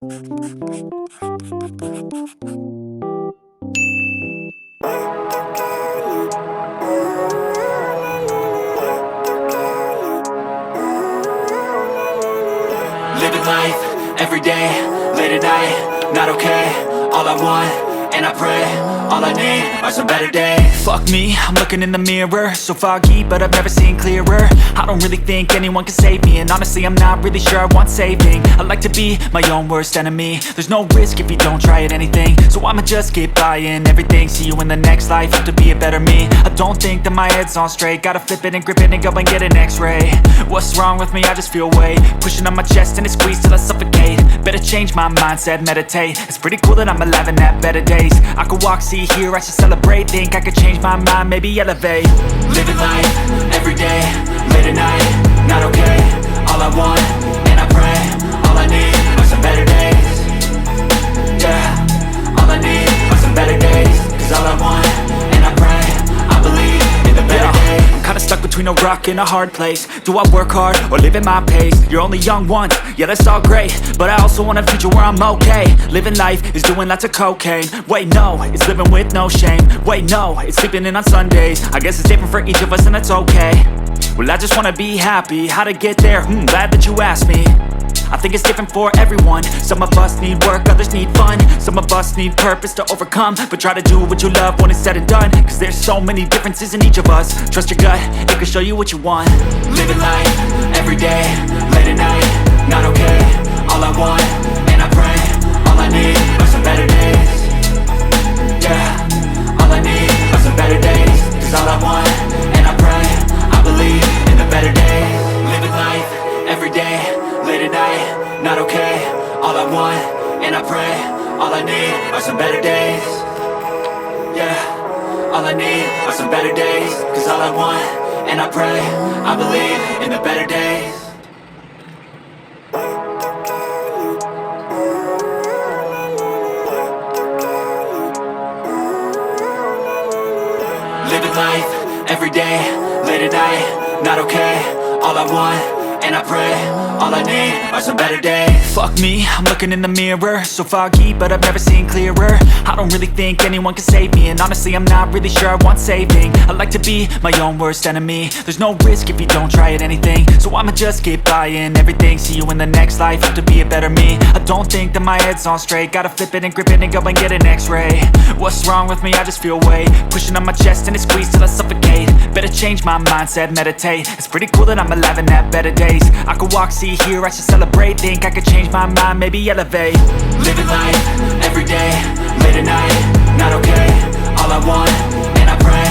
Living life, everyday, late at night, not okay. All I want, and I pray, all I need are some better days. Fuck me, I'm looking in the mirror, so foggy, but I've never seen clearer. I don't really think anyone can save me, and honestly I'm not really sure I want saving. I like to be my own worst enemy. There's no risk if you don't try at anything, so I'ma just keep buying everything. See you in the next life, have to be a better me. I don't think that my head's on straight, gotta flip it and grip it and go and get an x-ray. What's wrong with me? I just feel weight pushing on my chest and it squeezes till I suffocate. Better change my mindset, meditate. It's pretty cool that I'm alive and have better days. I could walk, see, hear, I should celebrate. Think I could change my mind, maybe elevate. Living life, everyday, late at night, not okay. All I want, and I pray, all I need are some better days. Yeah, all I need are some better days. Cause all I want, and I pray, I believe in the better days. I'm kinda stuck between a rock and a hard place. Do I work hard or live at my pace? You're only young once, yeah that's all great, but I also want a future where I'm okay. Living life is doing lots of cocaine. Wait no, it's living with no shame. Wait no, it's sleeping in on Sundays. I guess it's different for each of us and that's okay. Well I just wanna be happy, how to get there? Glad that you asked me. I think it's different for everyone. Some of us need work, others need fun. Some of us need purpose to overcome. But try to do what you love when it's said and done. Cause there's so many differences in each of us. Trust your gut, it can show you what you want. Living life, everyday, late at night, not okay. All I want, and I pray, all I need are some better days. Yeah, all I need are some better days. Cause all I want, and I pray, I believe in the better days. Living life, everyday, late at night, not okay. All I want, and I pray, all I need are some better days. Yeah, all I need are some better days. Cause all I want, and I pray, I believe in the better days. Living life, everyday, late at night, not okay. All I want, and I pray, all I need are some better days. Fuck me, I'm looking in the mirror, so foggy, but I've never seen clearer. I don't really think anyone can save me, and honestly I'm not really sure I want saving. I like to be my own worst enemy. There's no risk if you don't try at anything, so I'ma just keep buying everything. See you in the next life, have to be a better me. I don't think that my head's on straight, gotta flip it and grip it and go and get an x-ray. What's wrong with me? I just feel weight pushing on my chest and it squeezes till I suffocate. Better change my mindset, meditate. It's pretty cool that I'm alive and have better days. I could walk, see, hear, I should celebrate. Think I could change my mind, maybe elevate. Living life, everyday, late at night, not okay. All I want, and I pray,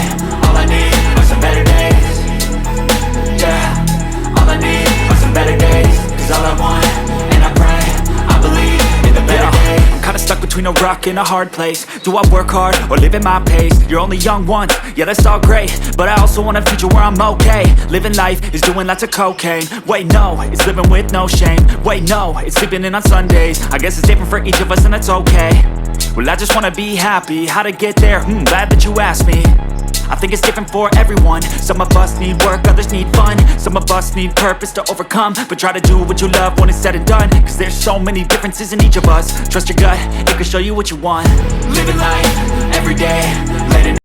all I need are some better days. Yeah, all I need are some better days. Cause all I want, and I pray, I believe in the better days. I'm kinda stuck between a rock and a hard place. Do I work hard or live at my pace? You're only young once, yeah that's all great, but I also want a future where I'm okay. Living life is doing lots of cocaine. Wait no, it's living with no shame. Wait no, it's sleeping in on Sundays. I guess it's different for each of us and that's okay. Well I just wanna be happy, how to get there? Glad that you asked me. I think it's different for everyone. Some of us need work, others need fun. Some of us need purpose to overcome. But try to do what you love when it's said and done. Cause there's so many differences in each of us. Trust your gut, it can show you what you want. Living life, everyday, late at